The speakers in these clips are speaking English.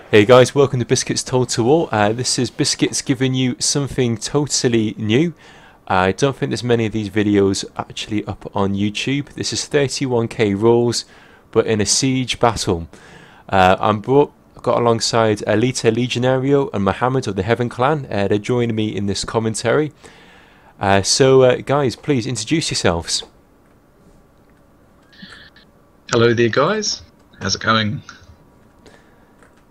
Hey guys, welcome to Biscuits Told to All. This is Biscuits giving you something totally new. I don't think there's many of these videos actually up on YouTube. This is 31k rules, but in a siege battle. I've got alongside Elita-Legionari and Mohamed of the Heaven Clan. They're joining me in this commentary. So guys, please introduce yourselves. Hello there guys, how's it going?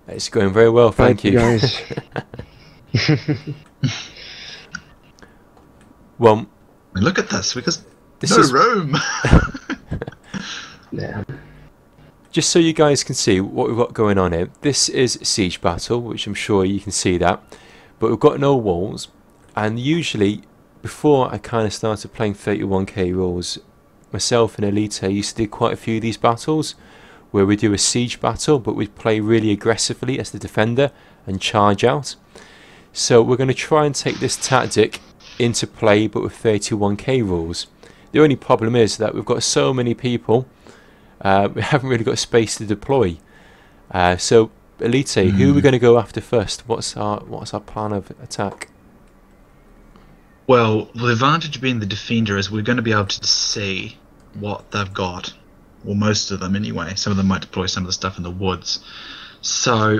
It's going very well, thank you. Guys. Well, Look at this, because this no is room. Yeah. just so you guys can see what we've got going on here. This is siege battle, which I'm sure you can see that, but we've got no walls. And usually, before I kind of started playing 31k rules, myself and Elita used to do quite a few of these battles, where we do a siege battle, but we play really aggressively as the defender and charge out. So we're going to try and take this tactic into play, but with 31k rules. The only problem is that we've got so many people, we haven't really got space to deploy. So Elite, who are we going to go after first? What's our plan of attack? Well, the advantage of being the defender is we're going to be able to see what they've got. Well, most of them anyway. Some of them might deploy some of the stuff in the woods. So,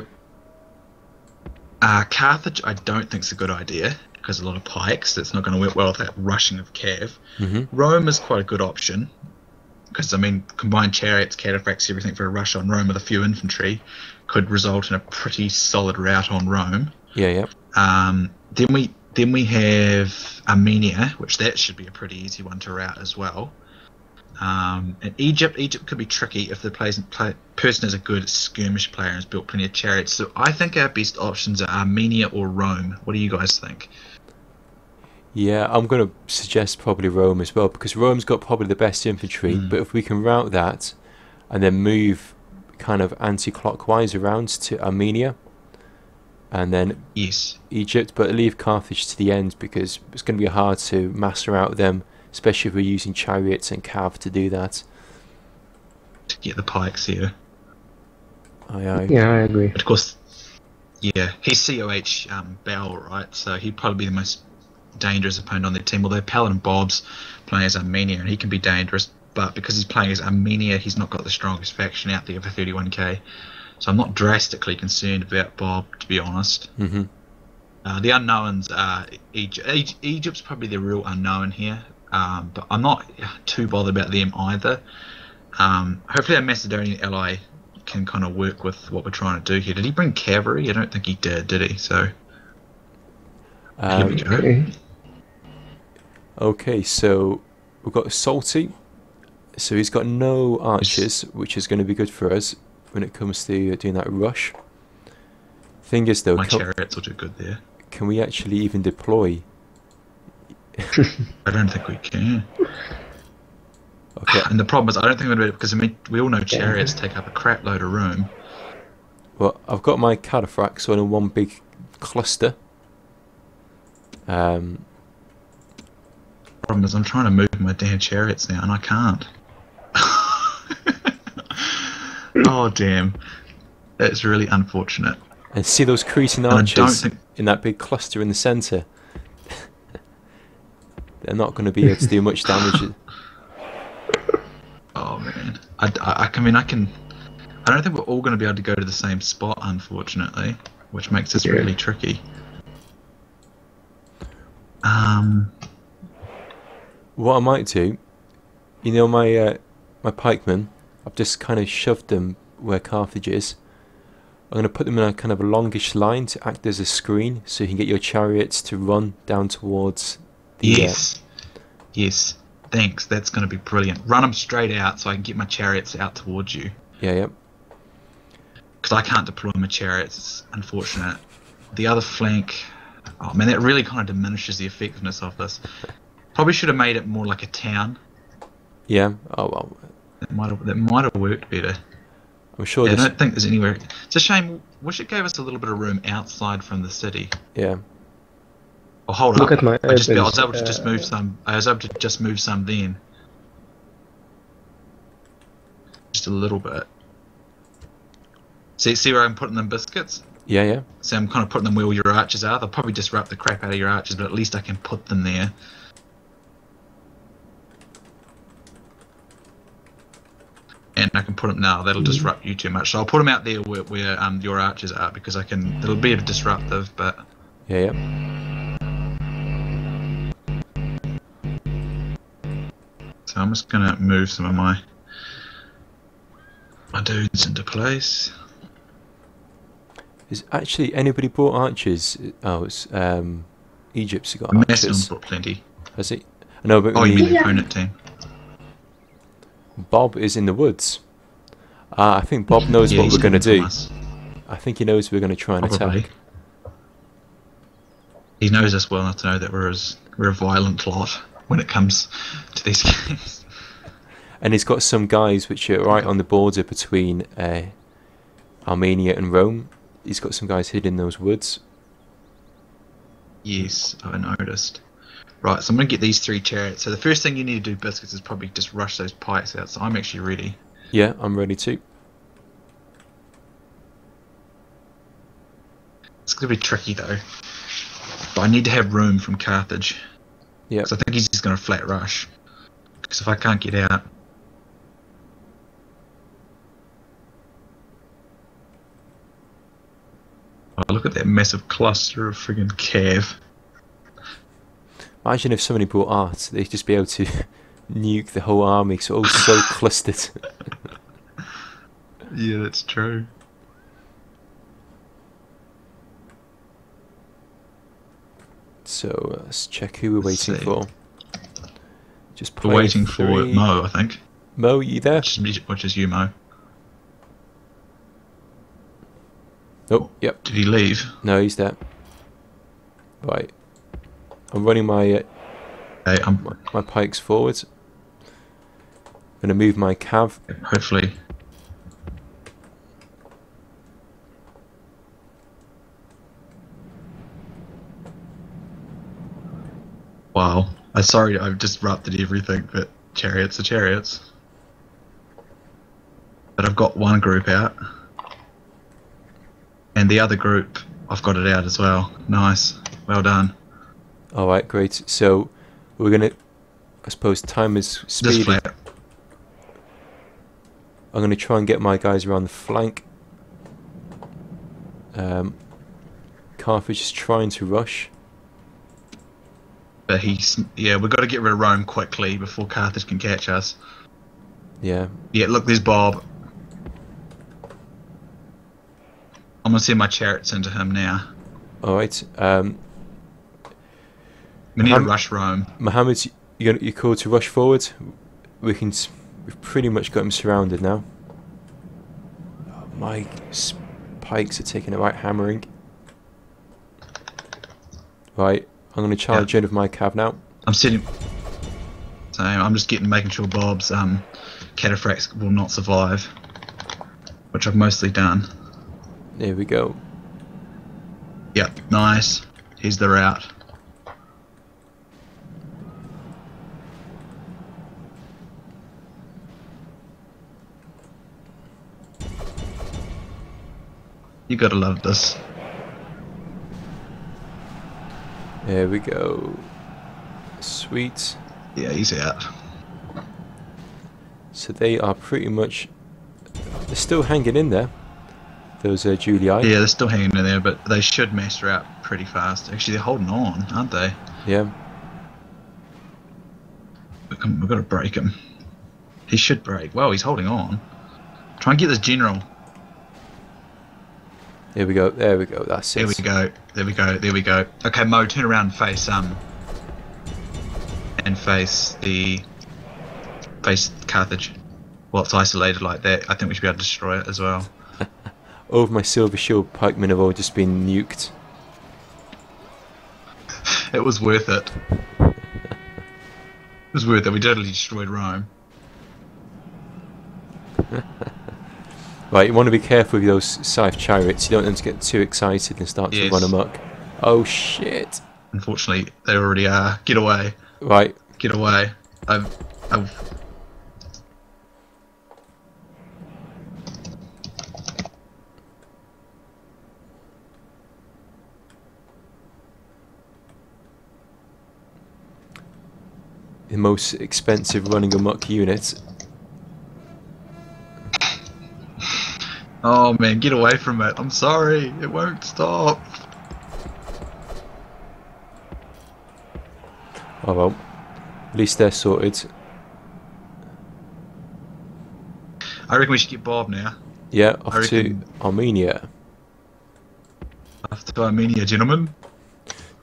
Carthage I don't think is a good idea, because a lot of pikes, that's not going to work well with that rushing of cav. Rome is quite a good option, because I mean, combined chariots, cataphracts, everything for a rush on Rome with a few infantry could result in a pretty solid rout on Rome. Yeah. Then we have Armenia, which that should be a pretty easy one to rout as well. And Egypt could be tricky if the person is a good skirmish player and has built plenty of chariots. So I think our best options are Armenia or Rome. What do you guys think? Yeah, I'm going to suggest probably Rome as well, because Rome's got probably the best infantry, but if we can route that and then move kind of anti-clockwise around to Armenia and then Egypt, but leave Carthage to the end, because it's going to be hard to master out them, especially if we're using chariots and cav to do that. To get the pikes here. Aye. Yeah, I agree. But of course, yeah, he's COH Bell, right? So he'd probably be the most dangerous opponent on their team. Although PaladinBob's playing as Armenia, and he can be dangerous, but because he's playing as Armenia, he's not got the strongest faction out there for 31k. So I'm not drastically concerned about Bob, to be honest. The unknowns are Egypt. Egypt's probably the real unknown here. But I'm not too bothered about them either. Hopefully our Macedonian ally can kind of work with what we're trying to do here. Did he bring cavalry? I don't think he did he? So here we go. Okay, so we've got Salty. So he's got no archers, which is going to be good for us when it comes to doing that rush. Thing is though, My chariots will do good there. Can we actually even deploy? I don't think we can. Okay. And the problem is, I don't think we're going to, because I mean, we all know chariots take up a crap load of room. Well, I've got my cataphracts on in one big cluster. The problem is, I'm trying to move my damn chariots now, and I can't. Oh damn, that's really unfortunate. And see those Cretan archers in that big cluster in the centre? They're not going to be able to do much damage. Oh man, I don't think we're all going to be able to go to the same spot, unfortunately, which makes this really tricky. What I might do, you know, my pikemen, I've just kind of shoved them where Carthage is. I'm going to put them in a kind of a longish line to act as a screen, so you can get your chariots to run down towards the... Yes, thanks, that's going to be brilliant. Run them straight out so I can get my chariots out towards you. Yeah. Because I can't deploy my chariots, it's unfortunate. The other flank... Oh man, that really kind of diminishes the effectiveness of this. Probably should have made it more like a town. Yeah, oh well. That might have worked better. I'm sure I don't think there's anywhere... It's a shame, wish it gave us a little bit of room outside from the city. Yeah. Oh, hold Look up. at my I was able urban, to just move some. I was able to just move some then. Just a little bit. See where I'm putting them biscuits? Yeah, yeah. So I'm kind of putting them where all your archers are. They'll probably disrupt the crap out of your archers, but at least I can put them there. And I can put them now. That'll disrupt you too much. So I'll put them out there where your archers are, because I can. It'll be a bit disruptive, but Yeah, yeah. so I'm just gonna move some of my dudes into place. Is actually anybody brought archers? Oh, it's Egypt's got Macedon's archers. brought plenty. Has he? No, but Oh, you mean the opponent team? Bob is in the woods. I think Bob knows Yeah, what he's we're going to coming do. from us. I think he knows we're going to try and Probably. attack. He knows us well enough to know that we're a violent lot when it comes to these games. And he's got some guys which are right on the border between Armenia and Rome. He's got some guys hidden in those woods. Yes, I noticed. Right, so I'm going to get these 3 chariots. So the first thing you need to do, Biscuits, is probably just rush those pikes out. So I'm actually ready. Yeah, I'm ready too. It's going to be tricky though. But I need to have room from Carthage. Yeah. So I think he's just going to flat rush. Because if I can't get out... Oh, look at that massive cluster of friggin' cav. Imagine if somebody brought art, they'd just be able to nuke the whole army, so all so clustered. Yeah, that's true. So let's check who we're Let's waiting see. for. Just We're play waiting for 3. Moh, I think. Mo, you there? Which is you, Moh. Oh, yep. Did he leave? No, he's there. Right. I'm running my Okay, my pikes forward. Gonna move my cav. hopefully. Wow. I'm sorry I've disrupted everything, but chariots are chariots. But I've got one group out. And the other group, I've got it out as well. Nice. Well done. Alright, great. So we're gonna, I suppose time is Just speeding. flat. I'm gonna try and get my guys around the flank. Carthage is trying to rush. But yeah, we've got to get rid of Rome quickly before Carthage can catch us. Yeah. Yeah, look, there's Bob. I'm gonna send my chariots into him now. Alright. We need to rush Rome. Mohamed, you're called to rush forward. We've pretty much got him surrounded now. Oh, my pikes are taking a right hammering. Right, I'm going to charge in with my cav now. I'm sitting. So I'm just making sure Bob's cataphracts will not survive, which I've mostly done. There we go. Yep, nice. Here's the route. You gotta love this. There we go. Sweet. Yeah, he's out. So they are pretty much... They're still hanging in there. Those Julii. Yeah, they're still hanging in there, but they should master out pretty fast. Actually, they're holding on, aren't they? Yeah. We've got to break him. He should break. Well, he's holding on. Try and get this general. There we go. There we go. That's it. There we go. There we go. There we go. Okay, Mo, turn around and face Carthage. Well, it's isolated like that. I think we should be able to destroy it as well. All of my silver shield pikemen have all just been nuked. It was worth it. It was worth it. We totally destroyed Rome. Right, you want to be careful with those scythe chariots. You don't want them to get too excited and start to run amok. Oh shit! Unfortunately, they already are. Get away. Right. Get away. the most expensive running amok unit. Oh man, get away from it. I'm sorry, it won't stop. Oh well, at least they're sorted. I reckon we should get Bob now. Yeah, off to Armenia. Off to Armenia, gentlemen.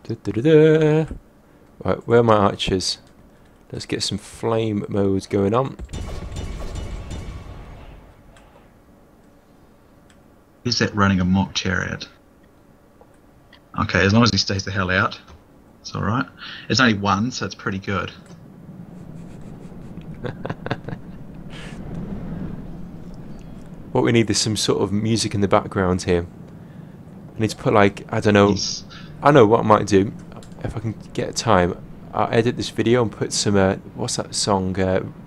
Right, where are my archers? Let's get some flame modes going on. Who's that running a mock chariot? Okay, as long as he stays the hell out, it's alright. It's only one, so it's pretty good. What we need is some sort of music in the background here. I need to put like, I don't know, I know what I might do. If I can get time, I'll edit this video and put some, what's that song,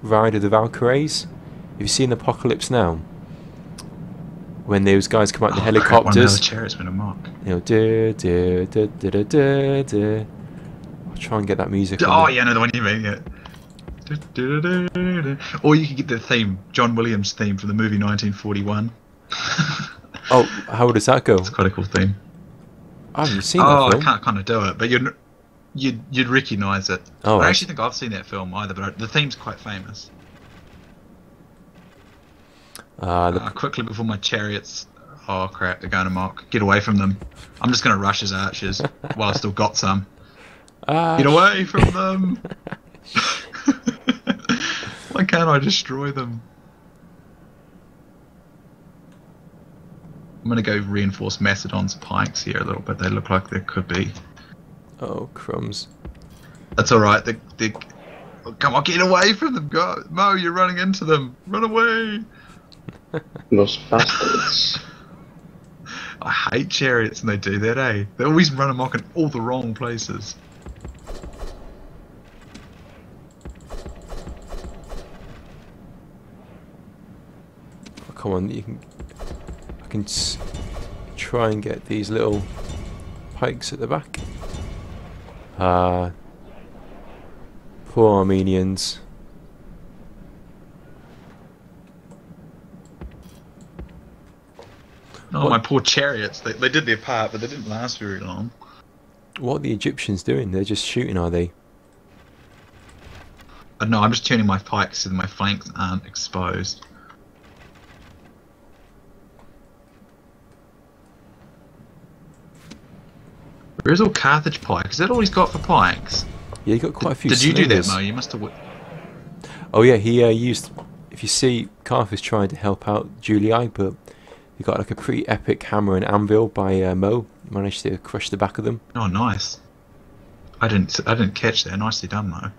Ride of the Valkyries? Have you seen Apocalypse Now? When those guys come out in the helicopters. One of the chariots went amok. You know, I'll try and get that music on. Oh yeah, I know the one you mean, yeah. Or you could get the theme, John Williams' theme from the movie 1941. Oh, how does that go? It's quite a cool theme. I haven't seen that film. I can't kind of do it, but you'd recognise it. Oh, I actually think I've seen that film either, but the theme's quite famous. Quickly before my chariots. Oh crap, they're going amok. Get away from them. I'm just going to rush his archers while I've still got some. Get away from them! Why can't I destroy them? I'm going to go reinforce Macedon's pikes here a little bit. They look like there could be. Oh, crumbs. That's alright. Oh, come on, get away from them. Go. Mo, you're running into them. Run away. Those bastards. I hate chariots when they do that, eh? They always run amok in all the wrong places. Oh, come on, I can try and get these little pikes at the back. Poor Armenians. Oh, what? My poor chariots. They did their part, but they didn't last very long. What are the Egyptians doing? They're just shooting, are they? No, I'm just turning my pikes so that my flanks aren't exposed. Where's all Carthage pike? Is that all he's got for pikes? Yeah, he got quite a few. Did you do that, Mo? You must have. Oh yeah, he used. If you see, Carthage trying to help out Julii, but he got like a pretty epic hammer and anvil by Moh. Managed to crush the back of them. Oh, nice. I didn't catch that. Nicely done, Mo.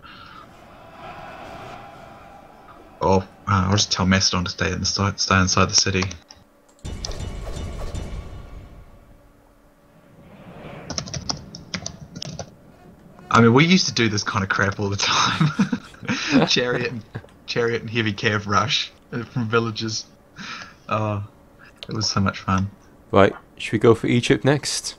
Oh, I'll just tell Macedon to stay inside the city. I mean, we used to do this kind of crap all the time. chariot and heavy cav rush from villages. Oh, it was so much fun. Right, should we go for Egypt next?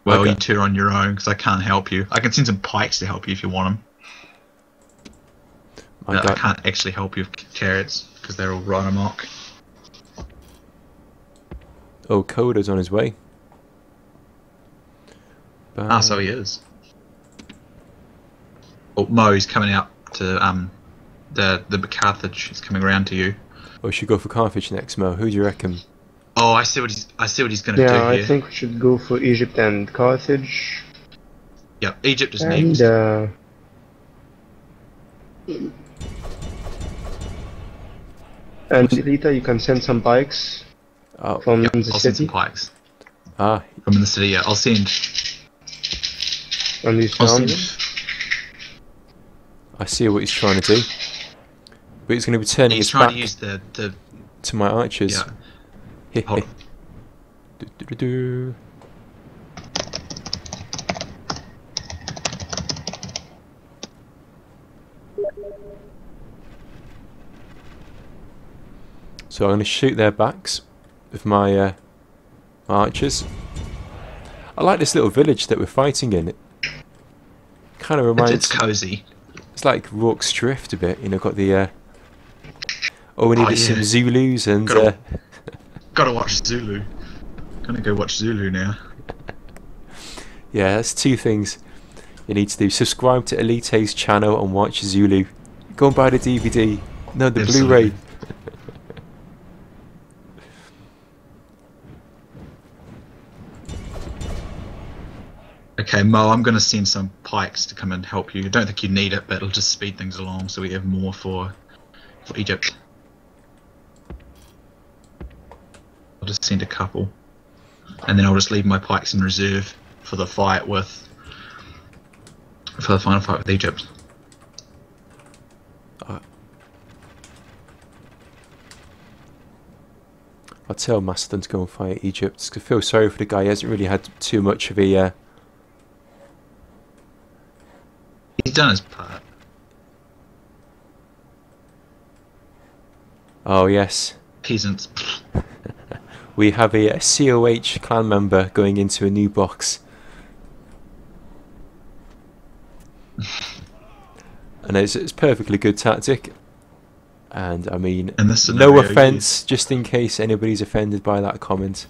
Well, you two are on your own because I can't help you. I can send some pikes to help you if you want them. I can't actually help you with chariots because they're all run amok. Oh, Coda's on his way. Ah, so he is. Oh, Mo, he's coming out to the Carthage. He's coming around to you. Oh, we should go for Carthage next, Mo. Who do you reckon? Oh, I see what he's going to do here. Yeah, I think we should go for Egypt and Carthage. Yep, Egypt is next. And Elita, you can send some pikes from the I'll city. send some pikes. Ah, from the city. Yeah, I'll send. And these surroundings. I see what he's trying to do. But he's going to be turning his back to use the to my archers. Yeah. Hold on. So I'm going to shoot their backs with my, my archers. I like this little village that we're fighting in. It kind of reminds. It's cozy. It's like Rourke's Drift a bit. You know, got the. Oh, we needed some Zulus and. Gotta watch Zulu. Gonna go watch Zulu now. Yeah, that's two things you need to do. Subscribe to Elite's channel and watch Zulu. Go and buy the DVD. No, the Blu-ray. Okay, Mo, I'm going to send some pikes to come and help you. I don't think you need it, but it'll just speed things along so we have more for Egypt. I'll just send a couple. And then I'll just leave my pikes in reserve for the fight with... for the final fight with Egypt. I'll tell Macedon to go and fight Egypt. I feel sorry for the guy. He hasn't really had too much of a... He's done his part. Oh, yes. Peasants. We have a COH clan member going into a new box. And it's a perfectly good tactic. And I mean, no offence, just in case anybody's offended by that comment.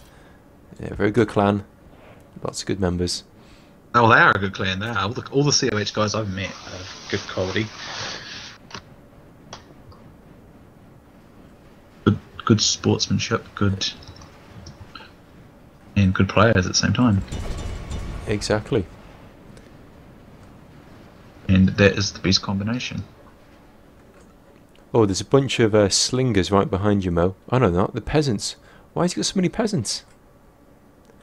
Yeah, very good clan. Lots of good members. Oh, they are a good clan. They are. All the COH guys I've met are good quality. Good sportsmanship, and good players at the same time. Exactly. And that is the best combination. Oh, there's a bunch of slingers right behind you, Mo. Oh, no, not the peasants. Why has he got so many peasants?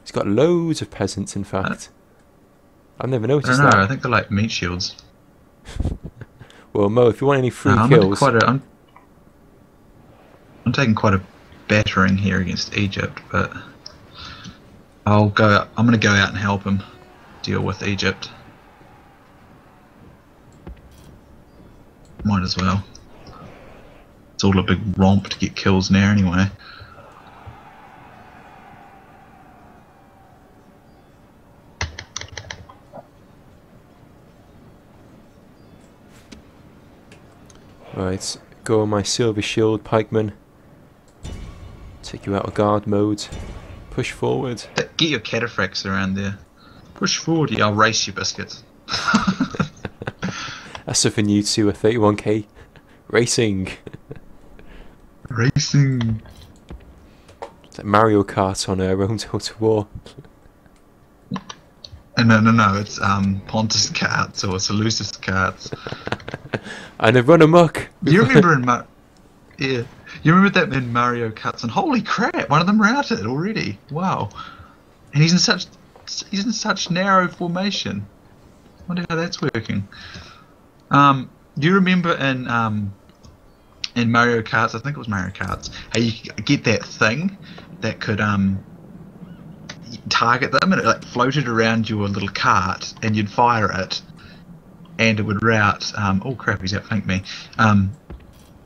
He's got loads of peasants, in fact. I've never noticed that. I don't know, I think they're like meat shields. Well, Mo, if you want any free kills... I'm taking quite a battering here against Egypt, but I'm going to go out and help him deal with Egypt. Might as well. It's all a big romp to get kills now anyway. Right, go on my silver shield, pikeman. Take you out of guard mode. Push forward. Get your cataphracts around there. Push forward. Yeah, I'll race you, Biscuits. That's something new to a 31k. Racing. Racing. It's like Mario Kart on Rome Total War. No, it's Pontus carts or Seleucid carts. And they run amok. You remember you remember that in Mario Karts, and holy crap, one of them routed already. Wow. And he's in such narrow formation. Wonder how that's working. Do you remember in Mario Karts, I think it was Mario Karts, how you could get that thing that could target them, and it like floated around your little cart, and you'd fire it, and it would route. Oh crap, he's outflanked me.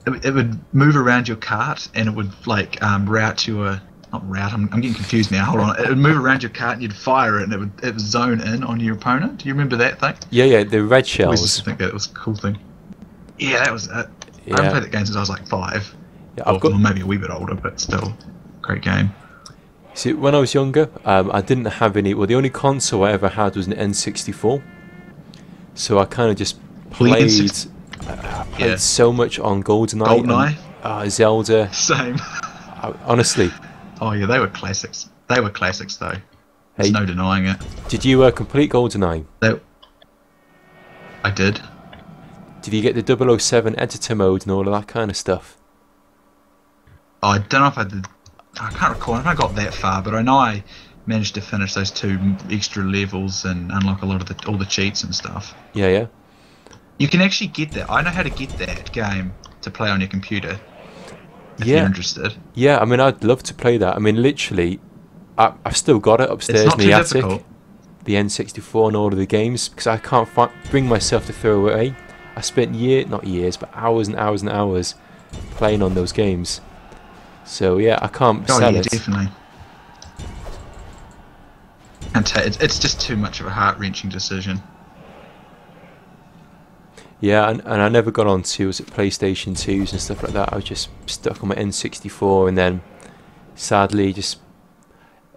It would move around your cart, and it would like route your. Not route. I'm getting confused now. Hold on. It would move around your cart, and you'd fire it, and it would zone in on your opponent. Do you remember that thing? Yeah, the red shells. I always think that was a cool thing. Yeah, that was. I haven't played that game since I was like 5. Yeah, or maybe a wee bit older, but still, great game. See, when I was younger, I didn't have any. Well, the only console I ever had was an N64. So I kind of just played. I played so much on GoldenEye. And, Zelda. Same. Honestly. Oh yeah, they were classics. They were classics though. There's no denying it. Did you complete GoldenEye? I did. Did you get the 007 editor mode and all of that kind of stuff? Oh, I don't know if I did. I can't recall. I haven't got that far, but I know I managed to finish those 2 extra levels and unlock a lot of all the cheats and stuff. Yeah. You can actually get that. I know how to get that game to play on your computer. If you're interested. Yeah, I mean, I'd love to play that. I mean, literally, I've still got it upstairs in the attic. Difficult. The N64 and all of the games, because I can't bring myself to throw away. I spent not years, but hours and hours and hours playing on those games. So yeah, I can't sell it. Definitely. It's just too much of a heart-wrenching decision. Yeah, and I never got on to, was it PlayStation 2s and stuff like that. I was just stuck on my N64, and then sadly just,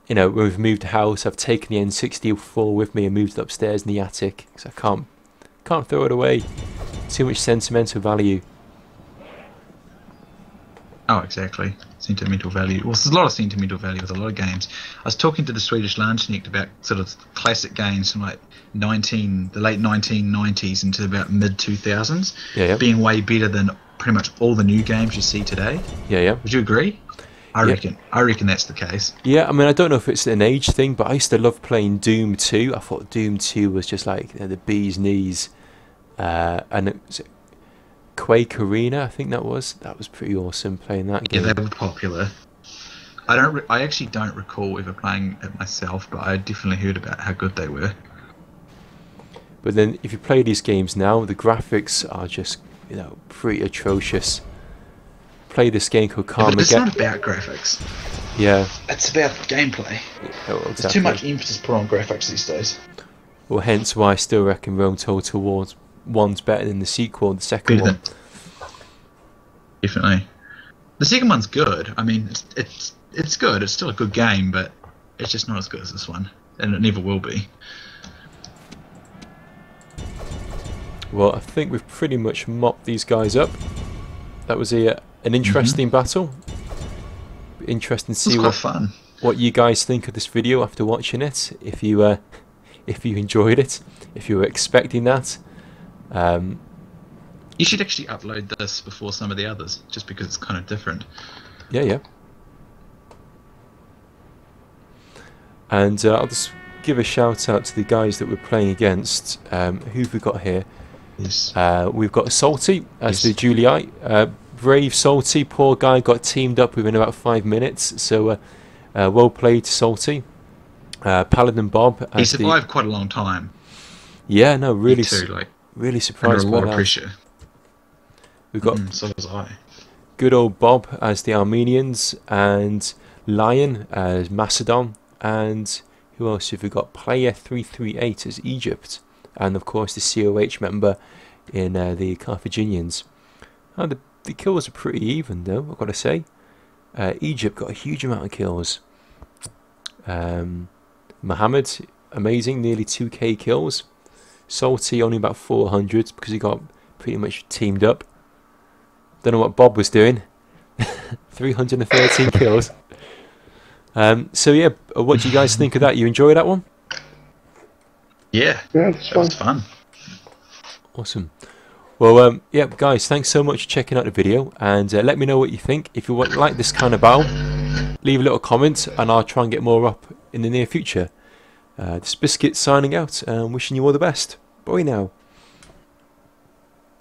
you know, when we've moved house, I've taken the N64 with me and moved it upstairs in the attic, because I can't throw it away. Too much sentimental value. Oh, exactly. Sentimental value. Well, there's a lot of sentimental value with a lot of games. I was talking to the Swedish Landsknecht about sort of classic games from like the late 1990s into about mid 2000s, being way better than pretty much all the new games you see today. Yeah. Would you agree? I reckon that's the case. Yeah, I mean, I don't know if it's an age thing, but I used to love playing Doom 2. I thought Doom 2 was just like, you know, the bee's knees. And it was Quake Arena, I think that was pretty awesome playing that game. Yeah, they were popular. I actually don't recall ever playing it myself, but I definitely heard about how good they were. But then if you play these games now, the graphics are just, you know, pretty atrocious. Play this game called Carmageddon. But it's not about graphics. Yeah. It's about gameplay. Oh, exactly. There's too much emphasis put on graphics these days. Well, hence why I still reckon Rome Total War 1's better than the sequel, the second one. Definitely. The second one's good. I mean, it's good. It's still a good game, but it's just not as good as this one, and it never will be. Well, I think we've pretty much mopped these guys up. That was an interesting battle. Interesting to see what you guys think of this video after watching it. If you enjoyed it, if you were expecting that. You should actually upload this before some of the others, just because it's kind of different. Yeah. And I'll just give a shout out to the guys that we're playing against. Who've we got here? Yes. We've got Salty as the Julii. Brave Salty, poor guy, got teamed up within about 5 minutes. So well played, Salty. PaladinBob. He survived quite a long time. Yeah, no, really, really surprised under a lot by of that. pressure. We've got so was I. Good old Bob as the Armenians, and Lion as Macedon, and who else have we got? Player 338 as Egypt, and of course the COH member in the Carthaginians. Oh, the kills are pretty even though, I've got to say. Egypt got a huge amount of kills. Mohamed, amazing, nearly 2k kills. Salty only about 400 because he got pretty much teamed up. Don't know what Bob was doing. 313 kills. So yeah, what do you guys think of that? You enjoy that one? Yeah, that was fun. Awesome. Well, yeah, guys, thanks so much for checking out the video, and let me know what you think. If you like this kind of battle, leave a little comment, and I'll try and get more up in the near future. This Biscuits signing out, and wishing you all the best. Bye now.